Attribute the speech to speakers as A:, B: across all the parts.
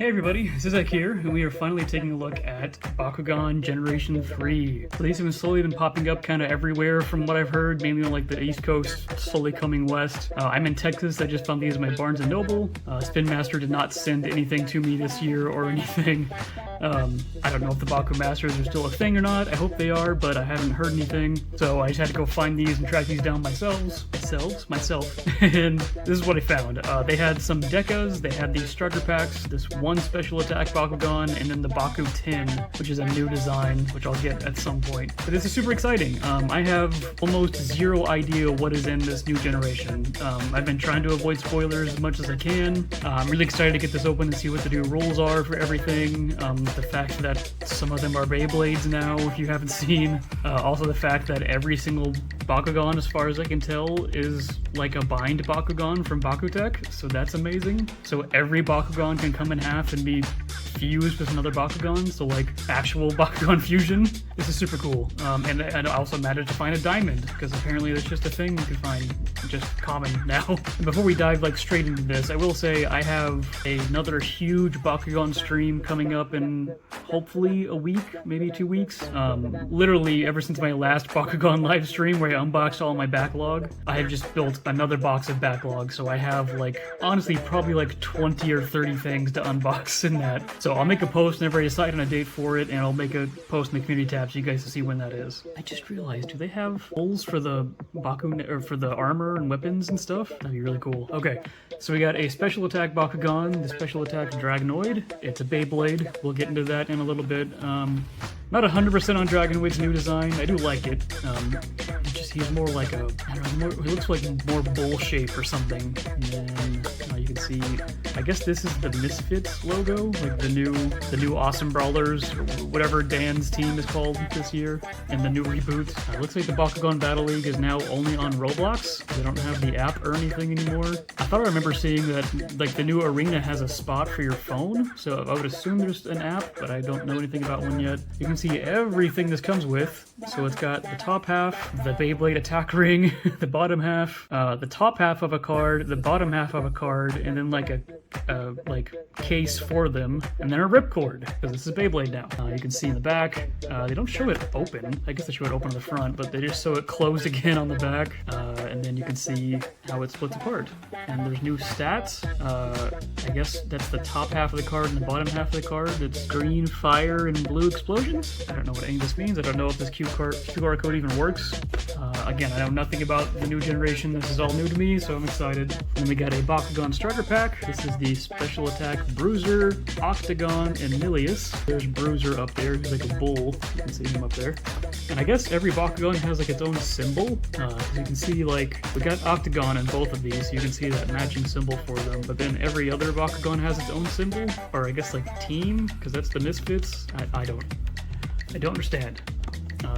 A: Hey everybody, Zizek here, and we are finally taking a look at Bakugan Generation 3. So these have slowly been popping up kind of everywhere from what I've heard, mainly on like the East Coast, slowly coming west. I'm in Texas, I just found these in my Barnes & Noble. Spin Master did not send anything to me this year or anything. I don't know if the Baku Masters are still a thing or not, I hope they are, but I haven't heard anything. So I just had to go find these and track these down myself. And this is what I found. They had some Dekas, they had these starter packs, this one special attack Bakugan, and then the Baku 10, which is a new design, which I'll get at some point. But this is super exciting. I have almost zero idea what is in this new generation. I've been trying to avoid spoilers as much as I can. I'm really excited to get this open and see what the new rules are for everything. The fact that some of them are Beyblades now, if you haven't seen. Also the fact that every single Bakugan, as far as I can tell, is like a bind Bakugan from Bakutech, so that's amazing. So every Bakugan can come in half and be fused with another Bakugan, so like actual Bakugan fusion. This is super cool. And I also managed to find a diamond, because apparently that's just a thing you can find just common now. And before we dive like straight into this, I will say I have another huge Bakugan stream coming up in hopefully a week, maybe 2 weeks. Literally ever since my last Bakugan live stream where I unboxed all my backlog, I have just built another box of backlog, so I have like, honestly, probably like 20 or 30 things to unbox in that. So I'll make a post whenever I decide on a date for it, and I'll make a post in the community tab so you guys can see when that is. I just realized, do they have holes for the Baku, or for the armor and weapons and stuff? That'd be really cool. Okay, so we got a special attack Bakugan, the special attack Dragonoid. It's a Beyblade. We'll get into that in a little bit. Not 100% on Dragonoid's new design. I do like it. He's more like a, I don't know, he looks like more bowl shape or something. And then you can see, I guess this is the Misfits logo, like the new Awesome Brawlers, or whatever Dan's team is called this year, and the new reboot. Looks like the Bakugan Battle League is now only on Roblox. They don't have the app or anything anymore. I thought I remember seeing that like the new arena has a spot for your phone, so I would assume there's an app, but I don't know anything about one yet. You can see everything this comes with. So it's got the top half, the Beyblade attack ring, the bottom half, the top half of a card, the bottom half of a card, and then like a case for them, and then a ripcord, because this is Beyblade now. You can see in the back, they don't show it open. I guess they show it open on the front, but they just show it closed again on the back, and then you can see how it splits apart. And there's new stats. I guess that's the top half of the card and the bottom half of the card. It's green, fire, and blue explosions. I don't know what any of this means. I don't know if this QR code even works. Again, I know nothing about the new generation. This is all new to me, so I'm excited. And then we got a Bakugan starter pack. This is the special attack Bruiser, Octagon, and Nilius. There's Bruiser up there. He's like a bull. You can see him up there. And I guess every Bakugan has like its own symbol. You can see like, we got Octagon in both of these, so you can see that matching symbol for them. But then every other Bakugan has its own symbol, or I guess like team, because that's the Misfits. I don't understand.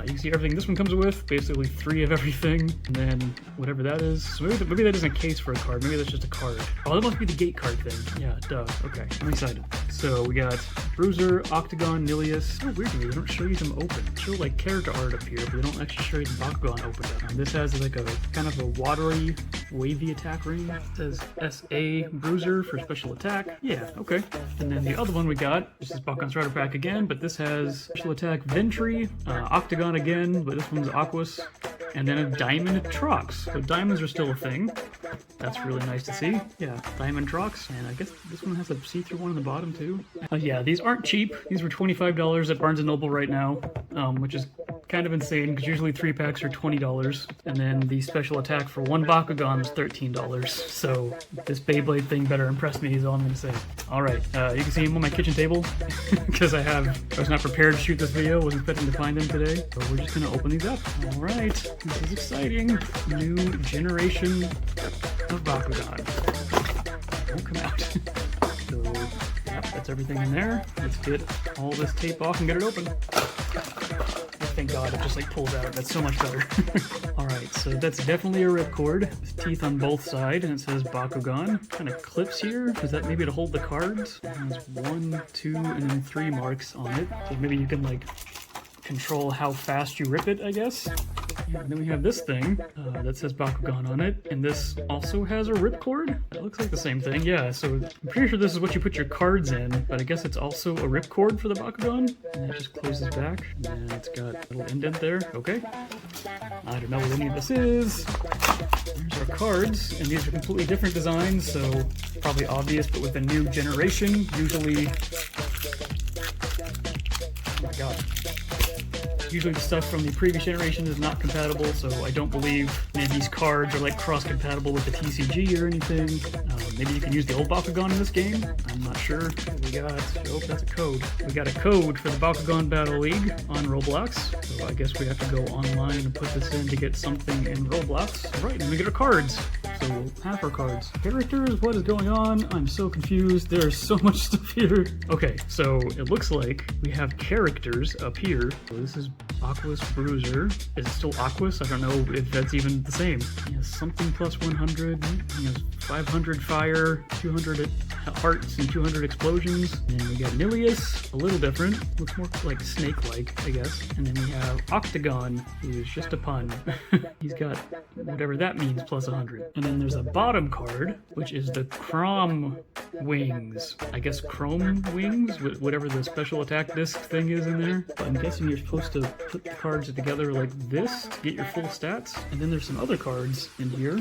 A: You can see everything this one comes with, basically 3 of everything, and then whatever that is. So maybe that isn't a case for a card, maybe that's just a card. Oh, that must be the gate card thing. Yeah, duh. Okay, I'm excited. So we got Bruiser, Octagon, Nilius. Oh, weird to me, they don't show you them open. They show like character art up here, but they don't actually show you the Bakugan open up. This has like a kind of a watery, wavy attack ring. It says SA Bruiser for special attack. Yeah, okay. And then the other one we got, this is Bakugan starter pack again, but this has special attack Ventry, Octagon again, but this one's Aquas, and then a Diamond Trox. So diamonds are still a thing. That's really nice to see. Yeah, Diamond Trox, and I guess this one has a see-through one on the bottom too. Yeah, these aren't cheap. These were $25 at Barnes & Noble right now, which is kind of insane because usually 3 packs are $20, and then the special attack for 1 Bakugan is $13. So this Beyblade thing better impress me is all I'm gonna say. All right, you can see him on my kitchen table because I was not prepared to shoot this video. Wasn't expecting to find him today, so we're just gonna open these up. All right, this is exciting. New generation of Bakugan. Won't come out. So, yep, that's everything in there. Let's get all this tape off and get it open. Thank God, it just like pulls out. That's so much better. Alright, so that's definitely a ripcord. With teeth on both sides, and it says Bakugan. Kind of clips here. Is that maybe to hold the cards? It has 1, 2, and then 3 marks on it. So maybe you can like control how fast you rip it, I guess. And then we have this thing that says Bakugan on it, and this also has a ripcord. That looks like the same thing, yeah. So I'm pretty sure this is what you put your cards in, but I guess it's also a ripcord for the Bakugan. And it just closes back, and then it's got a little indent there. Okay. I don't know what any of this is. There's our cards, and these are completely different designs, so probably obvious, but with a new generation, usually... Oh my god. Usually the stuff from the previous generation is not compatible, so I don't believe any of these cards are like cross-compatible with the TCG or anything. Maybe you can use the old Bakugan in this game. I'm not sure. We got, oh, that's a code. We got a code for the Bakugan Battle League on Roblox, so I guess we have to go online and put this in to get something in Roblox. All right, and we get our cards. So half our cards. Characters, what is going on? I'm so confused. There's so much stuff here. Okay, so it looks like we have characters up here. So this is Aquas Bruiser. Is it still Aquas? I don't know if that's even the same. He has something plus 100. He has 500 fire, 200 hearts, and 200 explosions. And we got Nilius, a little different. Looks more like snake-like, I guess. And then we have Octagon, who is just a pun. He's got whatever that means, plus 100. And then there's a bottom card, which is the Chrome Wings. I guess Chrome Wings, whatever the special attack disc thing is in there. But I'm guessing you're supposed to put the cards together like this to get your full stats. And then there's some other cards in here.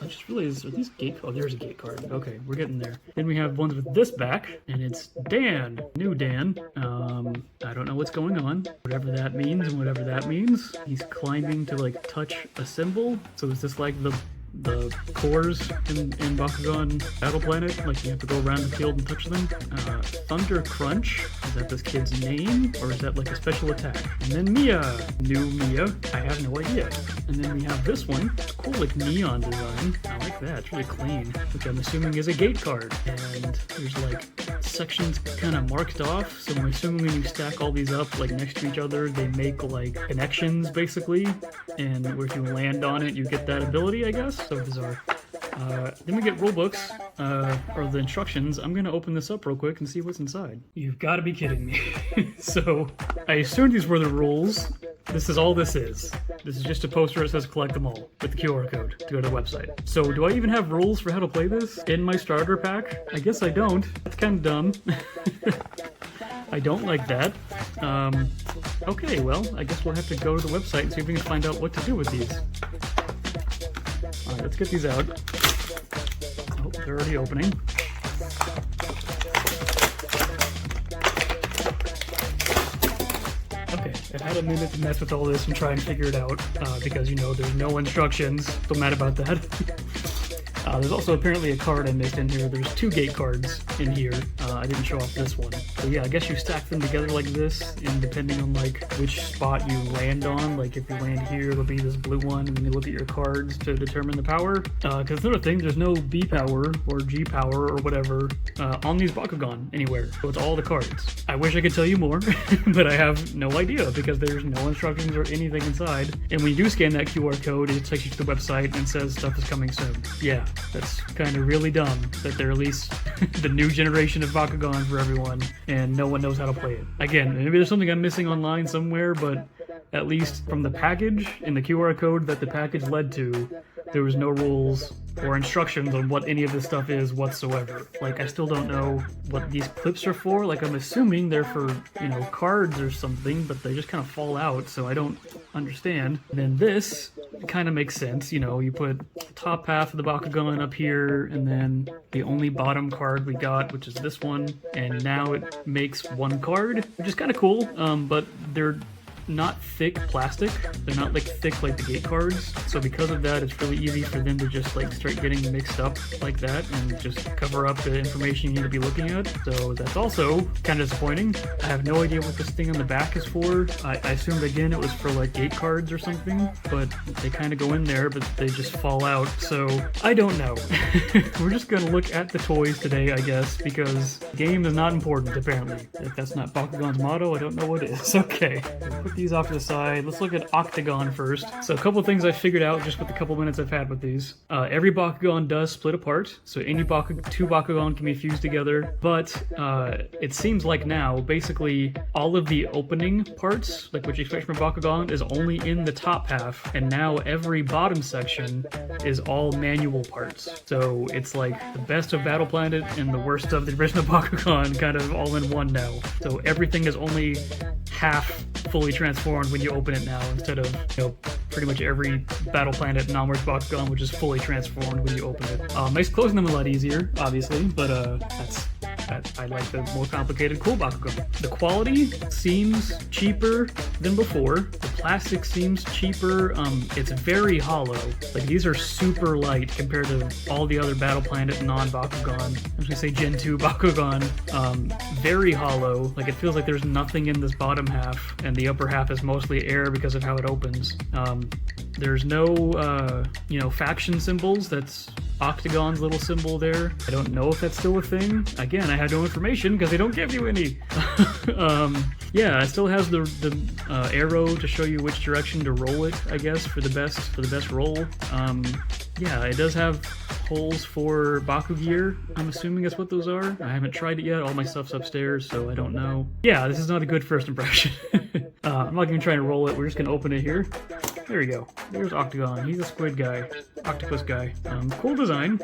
A: I just realized, are these gate? Oh, there's a gate card. Okay, we're getting there. Then we have ones with this back, and it's Dan, new Dan. I don't know what's going on. Whatever that means, and whatever that means. He's climbing to like touch a symbol. So is this like the cores in Bakugan Battle Planet? Like you have to go around the field and touch them? Thunder Crunch, is that this kid's name? Or is that like a special attack? And then Mia, new Mia, I have no idea. And then we have this one, it's cool like neon design. I like that, it's really clean, which I'm assuming is a gate card. And there's like sections kind of marked off, so I'm assuming when you stack all these up like next to each other, they make like connections basically. And if you land on it, you get that ability, I guess. So bizarre. Then we get rulebooks, or the instructions. I'm gonna open this up real quick and see what's inside. You've got to be kidding me. So, I assumed these were the rules. This is all this is. This is just a poster that says collect them all, with the QR code to go to the website. So, do I even have rules for how to play this in my starter pack? I guess I don't. That's kind of dumb. I don't like that. Okay, well, I guess we'll have to go to the website and see if we can find out what to do with these. Alright, let's get these out. Oh, they're already opening. Okay, I've had a minute to mess with all this and try and figure it out, because, you know, there's no instructions. Don't mad about that. There's also apparently a card I missed in here. There's 2 gate cards in here. I didn't show off this one. So yeah, I guess you stack them together like this, and depending on like which spot you land on, like if you land here, it'll be this blue one, and then you look at your cards to determine the power. Because another thing, there's no B power or G power or whatever on these Bakugan anywhere. So it's all the cards. I wish I could tell you more, but I have no idea because there's no instructions or anything inside. And when you do scan that QR code, it takes you to the website and says stuff is coming soon. Yeah. That's kind of really dumb that they release the new generation of Bakugan for everyone and no one knows how to play it. Again, maybe there's something I'm missing online somewhere, but at least from the package and the QR code that the package led to, there was no rules or instructions on what any of this stuff is whatsoever. Like, I still don't know what these clips are for. Like, I'm assuming they're for, you know, cards or something, but they just kind of fall out, so I don't understand. And then this kind of makes sense. You know, you put top half of the Bakugan up here, and then the only bottom card we got, which is this one, and now it makes one card, which is kind of cool, but they're not thick plastic. They're not like thick like the gate cards. So because of that, it's really easy for them to just like start getting mixed up like that and just cover up the information you need to be looking at. So that's also kind of disappointing. I have no idea what this thing on the back is for. I assumed again it was for like gate cards or something, but they kind of go in there, but they just fall out. So I don't know. We're just gonna look at the toys today, I guess, because game is not important apparently. If that's not Bakugan's motto, I don't know what is. Okay. Quick these off to the side. Let's look at Octagon first. So a couple things I figured out just with the couple minutes I've had with these. Every Bakugan does split apart, so any two Bakugan can be fused together, but it seems like now, basically, all of the opening parts, like what you expect from a Bakugan, is only in the top half, and now every bottom section is all manual parts. So it's like the best of Battle Planet and the worst of the original Bakugan kind of all in one now. So everything is only half fully transformed when you open it now, instead of, you know, pretty much every Battle Planet and onwards Bakugan, which is fully transformed when you open it. Makes closing them a lot easier, obviously, but I like the more complicated cool Bakugan. The quality seems cheaper than before. The plastic seems cheaper. It's very hollow. Like, these are super light compared to all the other Battle Planet non-Bakugan. I'm just gonna say Gen 2 Bakugan. Very hollow. Like, it feels like there's nothing in this bottom half, and the upper half is mostly air because of how it opens. There's no, you know, faction symbols. That's Octagon's little symbol there. I don't know if that's still a thing. Again, I had no information because they don't give you any. Yeah, it still has the arrow to show you which direction to roll it, I guess, for the best roll. Yeah, it does have holes for Baku gear. I'm assuming that's what those are. I haven't tried it yet. All my stuff's upstairs, so I don't know. Yeah, this is not a good first impression. I'm not even trying to roll it. We're just gonna open it here. There we go. There's Octagon. He's a squid guy. Octopus guy. Cool design.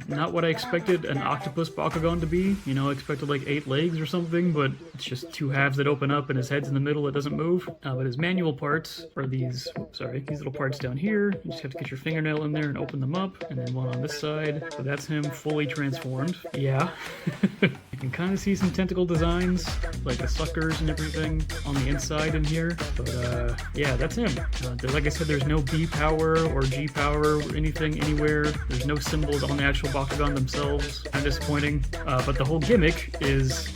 A: Not what I expected an octopus Bakugan to be. You know, I expected like 8 legs or something, but it's just 2 halves that open up and his head's in the middle. It doesn't move. But his manual parts are these, these little parts down here. You just have to get your fingernail in there and open them up. And then one on this side. So that's him fully transformed. Yeah. You can kind of see some tentacle designs, like the suckers and everything on the inside in here. But yeah, that's him. Like I said, there's no B power or G power or anything anywhere. There's no symbols on the actual Bakugan themselves. Kind of disappointing. But the whole gimmick is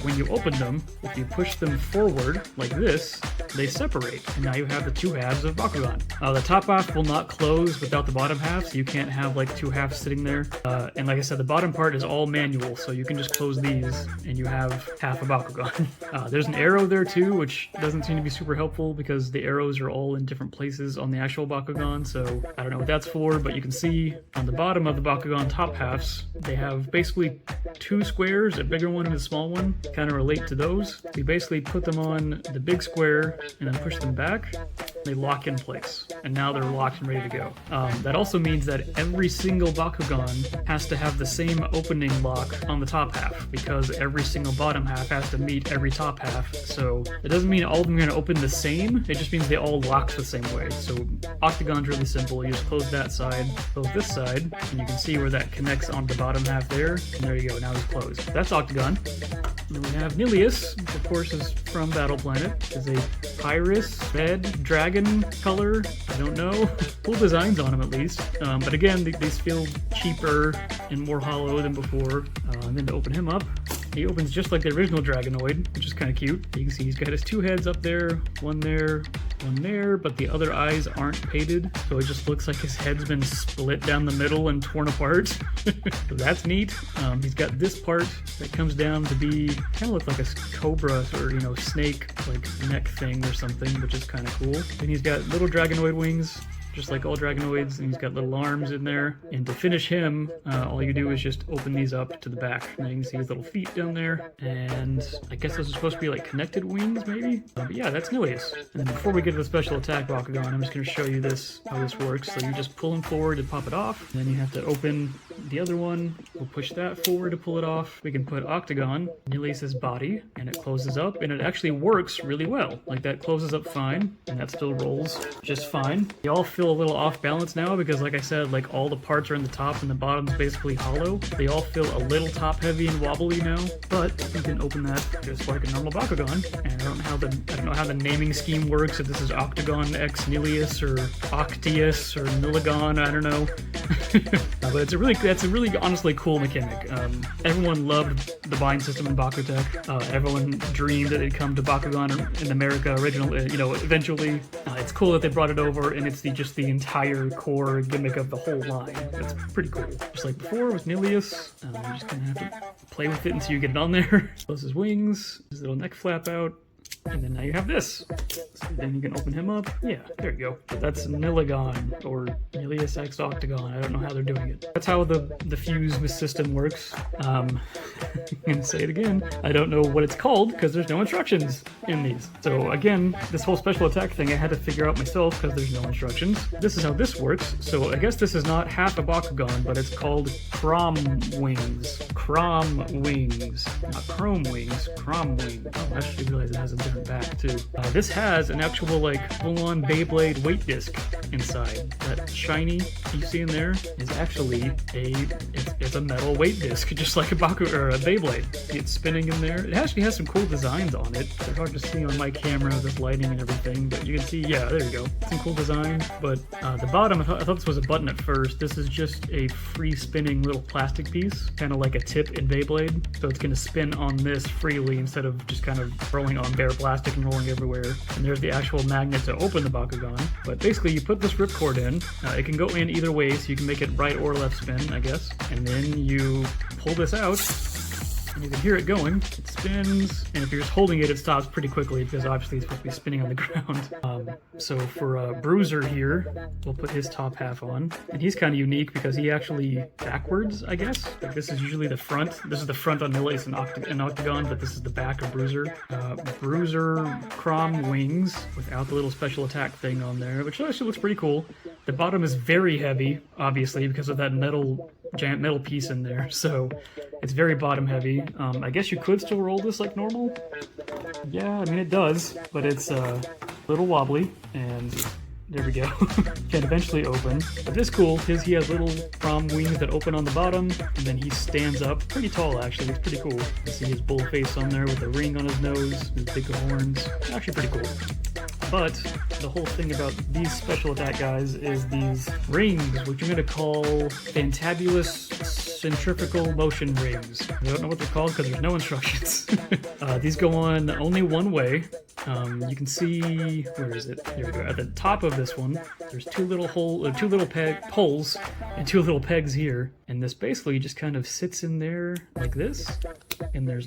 A: when you open them, if you push them forward like this, they separate. And now you have the 2 halves of Bakugan. The top half will not close without the bottom half, so you can't have like 2 halves sitting there. And like I said, the bottom part is all manual, so you can just close these and you have half a Bakugan. There's an arrow there too, which doesn't seem to be super helpful because the arrows are all in different places on the actual Bakugan, so I don't know what that's for, but you can see on the bottom of the Bakugan top halves, they have basically 2 squares, a bigger one and a small one, kind of relate to those. You basically put them on the big square and then push them back, they lock in place, and now they're locked and ready to go. That also means that every single Bakugan has to have the same opening lock on the top half, because every single bottom half has to meet every top half, so it doesn't mean all of them are going to open the same, it just means they all lock the same way. So Octagon's really simple. You just close that side, close this side, and you can see where that connects on the bottom half there, and there you go, now he's closed. That's Octagon. Then we have Nilius, which of course is from Battle Planet. It's a Pyrus, red, dragon color, I don't know. Cool designs on him at least. But again, these feel cheaper and more hollow than before. And then to open him up, he opens just like the original Dragonoid, which is kind of cute. You can see he's got his 2 heads up there, one there, but the other eyes aren't painted, so it just looks like his head's been split down the middle and torn apart. So that's neat. He's got this part that comes down to be kind of look like a cobra or, you know, snake like neck thing or something, which is kind of cool. And he's got little Dragonoid wings, just like all Dragonoids, and he's got little arms in there. And to finish him, all you do is just open these up to the back. And then you can see his little feet down there. And I guess those are supposed to be like connected wings, maybe? But yeah, that's Nilius. And then before we get to the special attack Bakugan, I'm just going to show you how this works. So you just pull him forward to pop it off. And then you have to open the other one. We'll push that forward to pull it off. We can put Octagon, Nilius's body, and it closes up. And it actually works really well. Like, that closes up fine, and that still rolls just fine. They all feel a little off balance now because, like I said, like all the parts are in the top and the bottom's basically hollow. They all feel a little top heavy and wobbly now, but you can open that just like a normal Bakugan. And I don't know how the naming scheme works, if this is Octagon X Nilius or Octius or Milligon, I don't know. But that's a really honestly cool mechanic. Everyone loved the bind system in Bakutech. Everyone dreamed that it'd come to Bakugan in America eventually. It's cool that they brought it over, and it's just the entire core gimmick of the whole line. That's pretty cool. Just like before with Nilius, you're just gonna have to play with it until you get it on there. Close his wings, his little neck flap out. And then now you have this. So then you can open him up. Yeah, there you go. That's Milligon or Milius X Octagon. I don't know how they're doing it. That's how the fuse system works. I'm gonna say it again. I don't know what it's called because there's no instructions in these. So again, this whole special attack thing I had to figure out myself because there's no instructions. This is how this works. So I guess this is not half a Bakugan, but it's called Crom Wings. Crom Wings. Not Chrome Wings. Crom Wings. Oh, I actually realized it has a different back too. This has an actual like full-on Beyblade weight disc inside. That shiny you see in there is actually it's a metal weight disc, just like a Beyblade. It's spinning in there. It actually has some cool designs on it. They're hard to see on my camera, this lighting and everything, but you can see, yeah, there you go. Some cool design, but the bottom, I thought this was a button at first. This is just a free spinning little plastic piece, kind of like a tip in Beyblade. So it's going to spin on this freely instead of just kind of rolling on bare plastic and rolling everywhere. And there's the actual magnet to open the Bakugan. But basically, you put this ripcord in. It can go in either way, so you can make it right or left spin, I guess. And then you pull this out. And you can hear it going. It spins, and if you're just holding it, it stops pretty quickly because obviously it's supposed to be spinning on the ground. So for Bruiser here, we'll put his top half on, and he's kind of unique because he actually backwards, I guess. Like this is usually the front. This is the front on Milius and Octagon, but this is the back of Bruiser. Bruiser Crom Wings without the little special attack thing on there, which actually looks pretty cool. The bottom is very heavy, obviously, because of that giant metal piece in there, so it's very bottom heavy. I guess you could still roll this like normal. Yeah, I mean it does, but it's a little wobbly, and there we go. Can eventually open. But this is cool because he has little prom wings that open on the bottom, and then he stands up pretty tall actually. It's pretty cool. You see his bull face on there with a ring on his nose, his big horns. Actually pretty cool. But the whole thing about these special attack guys is these rings, which I'm going to call fantabulous centrifugal motion rings. I don't know what they're called because there's no instructions. These go on only one way. You can see, where is it? There we go. At the top of this one, there's two little poles and two little pegs here. And this basically just kind of sits in there like this. And there's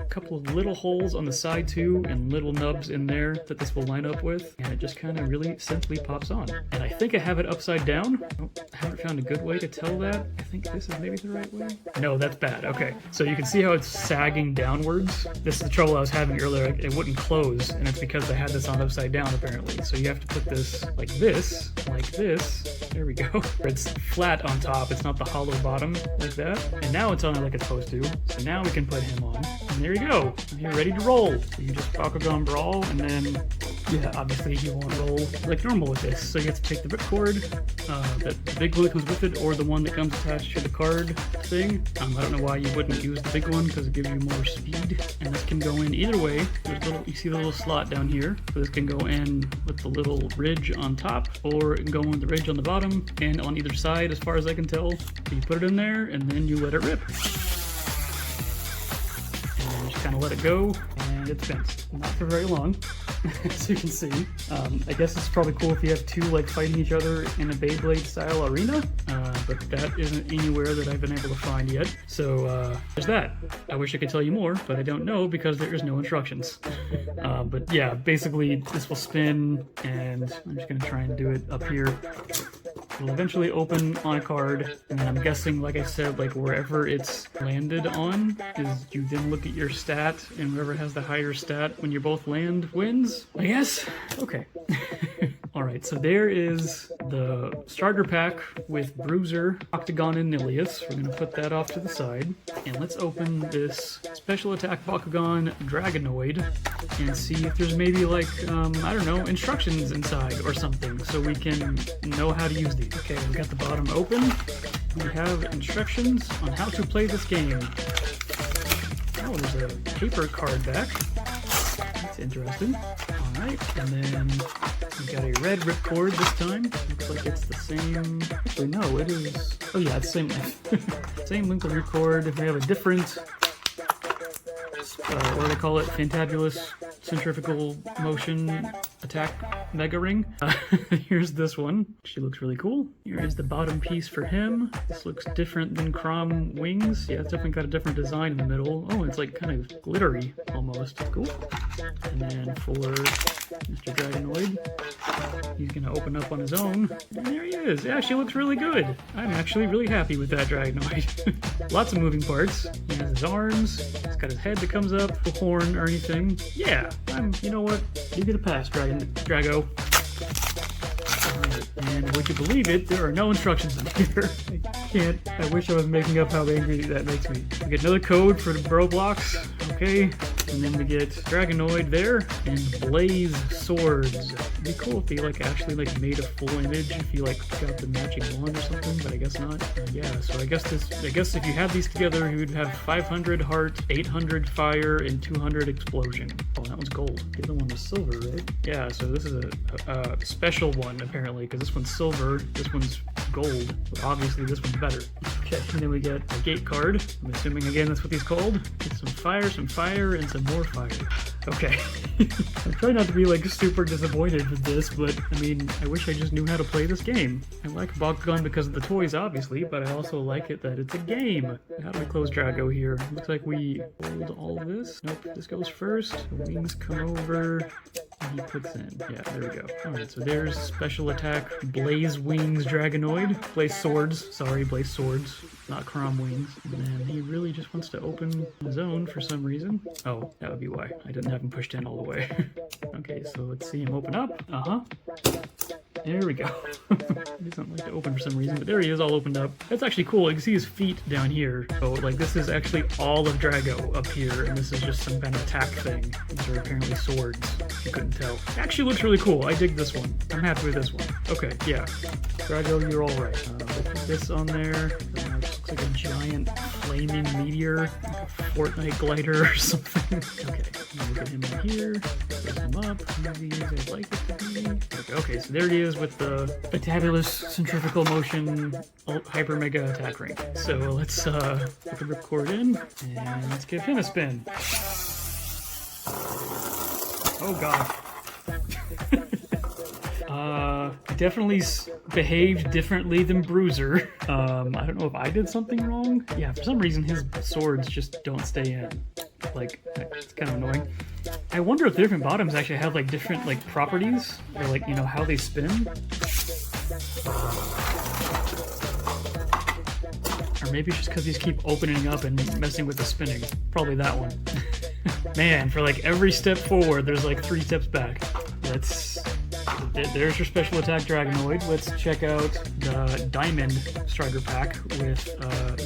A: couple of little holes on the side too, and little nubs in there that this will line up with. And it just kind of really simply pops on. And I think I have it upside down. I haven't found a good way to tell that. I think this is maybe the right way. No, that's bad. Okay. So you can see how it's sagging downwards. This is the trouble I was having earlier. It wouldn't close, and it's because I had this on upside down apparently. So you have to put this like this. There we go. It's flat on top. It's not the hollow bottom like that. And now it's on it like it's supposed to. So now we can put him on. And there you go. You're ready to roll. So you just Bakugan Brawl, and then, yeah, obviously you won't roll like normal with this. So you have to take the ripcord, that the big one that comes with it, or the one that comes attached to the card thing. I don't know why you wouldn't use the big one because it gives you more speed. And this can go in either way. You see the little slot down here. So this can go in with the little ridge on top, or it can go in with the ridge on the bottom and on either side as far as I can tell. So you put it in there and then you let it rip. And just kind of let it go, and it's bent. Not for very long, as you can see. I guess it's probably cool if you have two like fighting each other in a Beyblade style arena, but that isn't anywhere that I've been able to find yet. So there's that. I wish I could tell you more, but I don't know because there is no instructions. But yeah, basically this will spin, and I'm just gonna try and do it up here. It'll eventually open on a card, and then I'm guessing, like I said, like wherever it's landed on is you then look at your stat, and whoever has the higher stat when you both land wins, I guess? Okay. Alright, so there is the starter pack with Bruiser, Octagon, and Milius. We're going to put that off to the side. And let's open this Special Attack Bakugan Dragonoid and see if there's maybe like, I don't know, instructions inside or something so we can know how to use these. Okay, we got the bottom open. We have instructions on how to play this game. Oh, there's a paper card back. That's interesting. Alright, and then we got a red ripcord this time. Looks like it's the same. Actually, no, it is. Oh, yeah, it's the same length. Same length of ripcord. We have a different, what do they call it? Fantabulous centrifugal motion attack Mega Ring. Here's this one. She looks really cool. Here is the bottom piece for him. This looks different than Chrom Wings. Yeah, it's definitely got a different design in the middle. Oh, it's like kind of glittery almost. Cool. And then for Mr. Dragonoid, he's gonna open up on his own. And there he is. Yeah, she looks really good. I'm actually really happy with that Dragonoid. Lots of moving parts. He has his arms. He's got his head that comes up, a horn or anything. Yeah, you know what? You get a pass, Drago. And would you believe it, there are no instructions in here. I wish I was making up how angry that makes me. We get another code for the bro blocks. Okay. And then we get Dragonoid there and Blaze Swords. It'd be cool if they actually made a full image if you got the matching wand or something, but I guess not. Yeah, so I guess if you had these together, you would have 500 heart, 800 fire, and 200 explosion. Oh, that one's gold. The other one was silver, right? Yeah, so this is a special one apparently, because this one's silver, this one's gold, but obviously this one's better. Okay, and then we get a gate card. I'm assuming again that's what these called. Get some fire, and some more fire. Okay. I'm trying not to be super disappointed with this, but I mean, I wish I just knew how to play this game. I like Bakugan because of the toys, obviously, but I also like it that it's a game. How do we close Drago here? Looks like we hold all of this. Nope, this goes first. The wings come over, and he clicks in. Yeah, there we go. Alright, so there's special attack Blaze Wings Dragonoid. Blaze Swords, sorry, Blaze Swords. Not Chrom Wings. And then he really just wants to open his own for some reason. Oh, that would be why. I didn't have him pushed in all the way. Okay, so let's see him open up. There we go. He doesn't like to open for some reason, but there he is all opened up. That's actually cool. You can see his feet down here. So this is actually all of Drago up here, and this is just some kind of attack thing. These are apparently swords, if you couldn't tell. It actually looks really cool. I dig this one. I'm happy with this one. Okay, yeah. Drago, you're alright. We'll put this on there. Looks like a giant flaming meteor, like a Fortnite glider or something. Okay, we'll get him in here, raise him up, maybe I'd like it to be. Okay, so there he is with the fabulous centrifugal motion hyper mega attack ring. So let's put the ripcord in, and let's give him a spin. Oh god. Definitely behaved differently than Bruiser. I don't know if I did something wrong. Yeah, for some reason his swords just don't stay in. It's kind of annoying. I wonder if the different bottoms actually have different properties, or how they spin. Or maybe it's just because these keep opening up and messing with the spinning. Probably that one. Man, for every step forward, there's 3 steps back. There's your special attack Dragonoid. Let's check out the Diamond Strider Pack with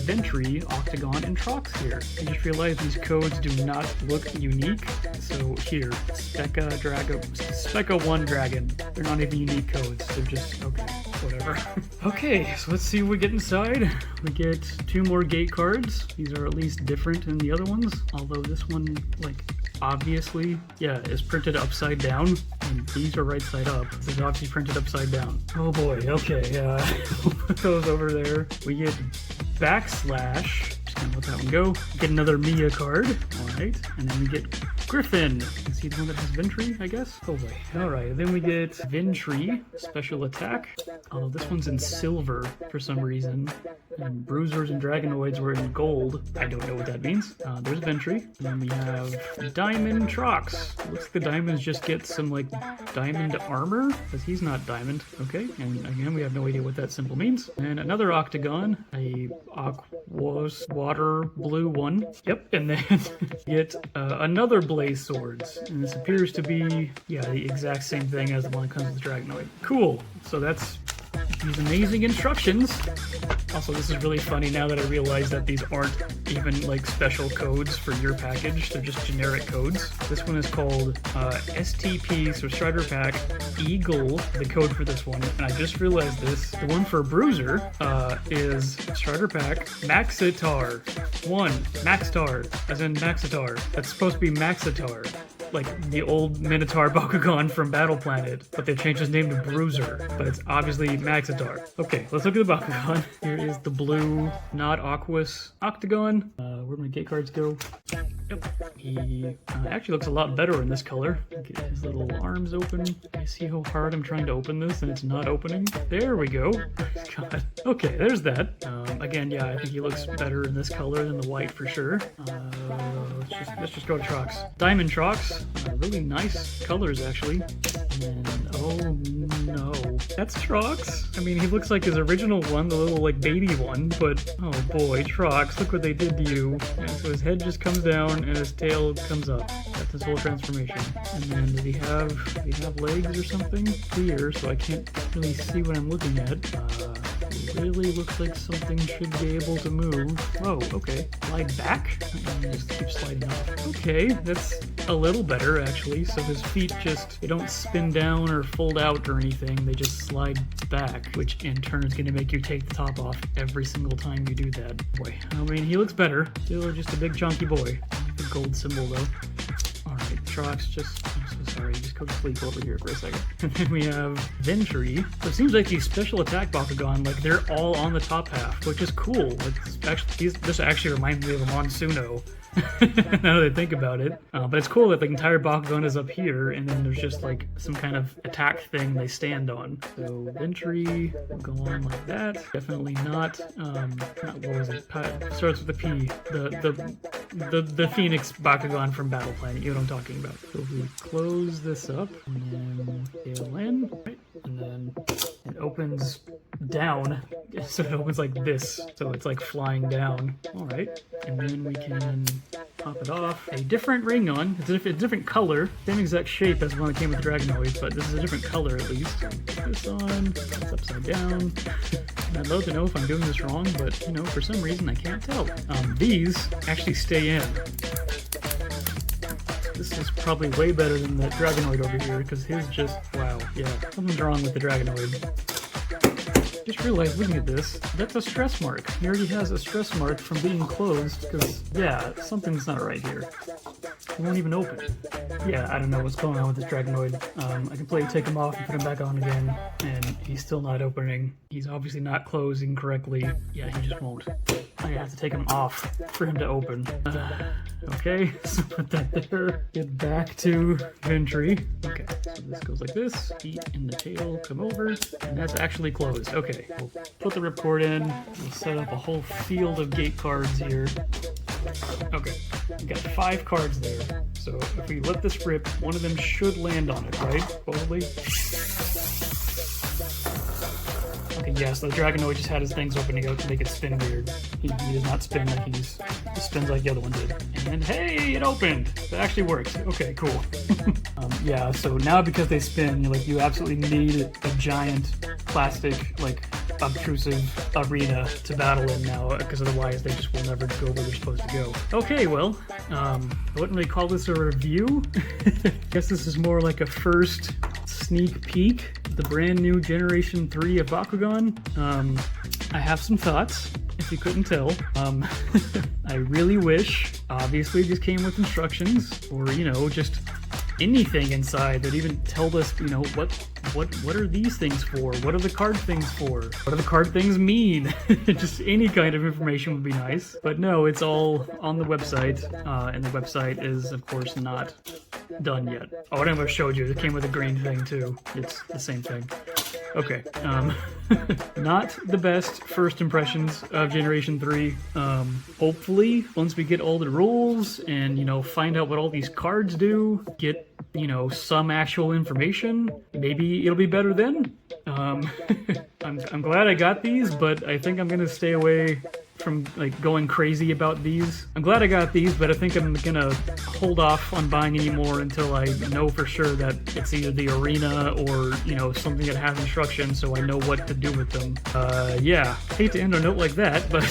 A: Ventry, Octagon, and Trox here. I just realized these codes do not look unique. So here, Specca 1 Dragon. They're not even unique codes. They're just, okay, whatever. Okay, so let's see what we get inside. We get 2 more gate cards. These are at least different than the other ones. Although this one, obviously, yeah, is printed upside down. And these are right side up. This is obviously printed upside down. Oh boy, okay, put those over there. We get Backslash. Just gonna let that one go. Get another Mia card. Alright. And then we get Griffin. Is he the one that has Ventry, I guess? Oh boy. Alright, then we get Ventry, special attack. Oh, this one's in silver for some reason. And Bruisers and Dragonoids were in gold. I don't know what that means. There's Ventry. And then we have Diamond Trox. Looks like the diamonds just get some, diamond armor, because he's not diamond. Okay, and again, we have no idea what that symbol means. And another Octagon, a aquos water blue one. Yep, and then get another Blaze Swords. And this appears to be, yeah, the exact same thing as the one that comes with Dragonoid. Cool. So that's these amazing instructions. Also, this is really funny now that I realize that these aren't even special codes for your package. They're just generic codes. This one is called STP, so Strider Pack Eagle, the code for this one. And I just realized this. The one for Bruiser is Strider Pack Maxitar 1. Maxtar, as in Maxitar. That's supposed to be Maxitar. The old Minotaur Bakugan from Battle Planet, but they changed his name to Bruiser, but it's obviously Maxitar. Okay, let's look at the Bakugan. Here is the blue, not Aquos Octagon. Where'd my gate cards go? Yep. He actually looks a lot better in this color. Get his little arms open. I see how hard I'm trying to open this and it's not opening. There we go. God. Okay, there's that. Again, yeah, I think he looks better in this color than the white for sure. Let's just go to Trox. Diamond Trox. Really nice colors, actually. And oh no, that's Trox. I mean, he looks like his original one, the little like baby one, but oh boy, Trox, look what they did to you. And so his head just comes down and his tail comes up. That's his whole transformation. And then did he have legs or something? Clear, so I can't really see what I'm looking at. It really looks like something should be able to move. Whoa, okay. Slide back? And just keep sliding off. Okay, that's a little better actually. So his feet they don't spin down or fold out or anything. They just slide back, which in turn is going to make you take the top off every single time you do that. Boy, I mean, he looks better. Still just a big chunky boy. The gold symbol though. Alright, Trox, I'm so sorry, just go to sleep over here for a second. And then we have Ventry. So it seems like these special attack Bakugan, like they're all on the top half, which is cool. Like, this actually reminds me of a Monsuno. Now that I think about it. But it's cool that the entire Bakugan is up here, and then there's just like some kind of attack thing they stand on. So Ventry will go on like that. Definitely not what was it? Starts with a P. The Phoenix Bakugan from Battle Planet. You know what I'm talking about. So we close this up, and then scale in, right? And then it opens down. So it opens like this. So it's like flying down. All right. And then we can pop it off. A different ring on. It's a different color. Same exact shape as the one that came with Dragonoid, but this is a different color at least. Put this on. It's upside down. And I'd love to know if I'm doing this wrong, but you know, for some reason I can't tell. These actually stay in. This is probably way better than the Dragonoid over here, because his just, wow, yeah, something's wrong with the Dragonoid. Just realized looking at this, that's a stress mark. He already has a stress mark from being closed, because, yeah, something's not right here. It won't even open. Yeah, I don't know what's going on with this Dragonoid. I completely take him off and put him back on again, and he's still not opening. He's obviously not closing correctly. Yeah, he just won't. I have to take him off for him to open. Okay, so put that there. Get back to Ventry. Okay, so this goes like this. Feet in the tail come over, and that's actually closed. Okay, we'll put the ripcord in. We'll set up a whole field of gate cards here. Okay, we got 5 cards there. So if we let this rip, one of them should land on it, right? Supposedly. Okay, yeah, so the Dragonoid just had his things opening out to make it spin weird. He does not spin like he spins like the other one did. And hey, it opened! That actually worked. Okay, cool. Yeah, so now because they spin, you absolutely need a giant plastic, obtrusive arena to battle in now, because otherwise they just will never go where they're supposed to go. Okay, well, I wouldn't really call this a review. I guess this is more like a first sneak peek of the brand new Generation 3 of Bakugan. I have some thoughts, if you couldn't tell. I really wish, obviously these came with instructions, or, just anything inside that even told us, what are these things for? What are the card things for? What do the card things mean? Just any kind of information would be nice. But no, it's all on the website, and the website is, of course, not done yet. Oh, I never showed you. It came with a green thing, too. It's the same thing. Okay, not the best first impressions of Generation 3. Hopefully, once we get all the rules and, find out what all these cards do, get, some actual information, maybe it'll be better then. I'm glad I got these, but I think I'm gonna stay away from going crazy about these. I'm glad I got these, but I think I'm gonna hold off on buying any more until I know for sure that it's either the arena or something that has instructions, so I know what to do with them. Yeah, hate to end on a note like that, but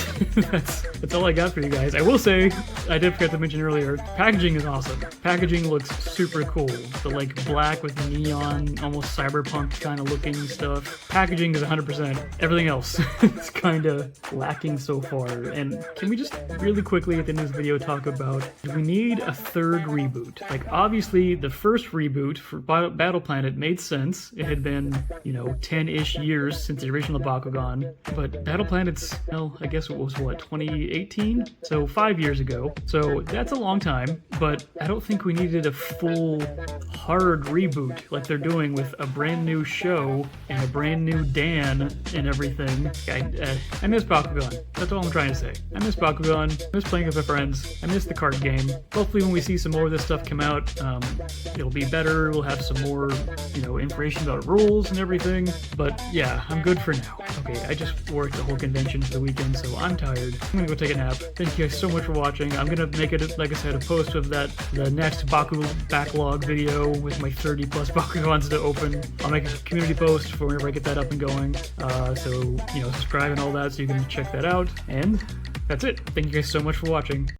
A: that's all I got for you guys. I will say, I did forget to mention earlier, packaging is awesome. Packaging looks super cool. The black with neon, almost cyberpunk kind of looking stuff. Packaging is 100%. Everything else is kind of lacking so far. more. And can we just really quickly at the end of this video talk about, do we need a third reboot? Like, obviously the first reboot for Battle Planet made sense. It had been, you know, 10-ish years since the original Bakugan, but Battle Planet's, well, I guess it was what, 2018? So 5 years ago. So that's a long time, but I don't think we needed a full hard reboot like they're doing with a brand new show and a brand new Dan and everything. I miss Bakugan. That's all I'm trying to say. I miss Bakugan. I miss playing with my friends. I miss the card game. Hopefully when we see some more of this stuff come out, it'll be better. We'll have some more, you know, information about rules and everything. But yeah, I'm good for now. Okay, I just worked the whole convention for the weekend, so I'm tired. I'm gonna go take a nap. Thank you guys so much for watching. I'm gonna make it, like I said, a post of the next Baku backlog video with my 30 plus Bakugans to open. I'll make a community post for whenever I get that up and going. So, you know, subscribe and all that so you can check that out. And that's it. Thank you guys so much for watching.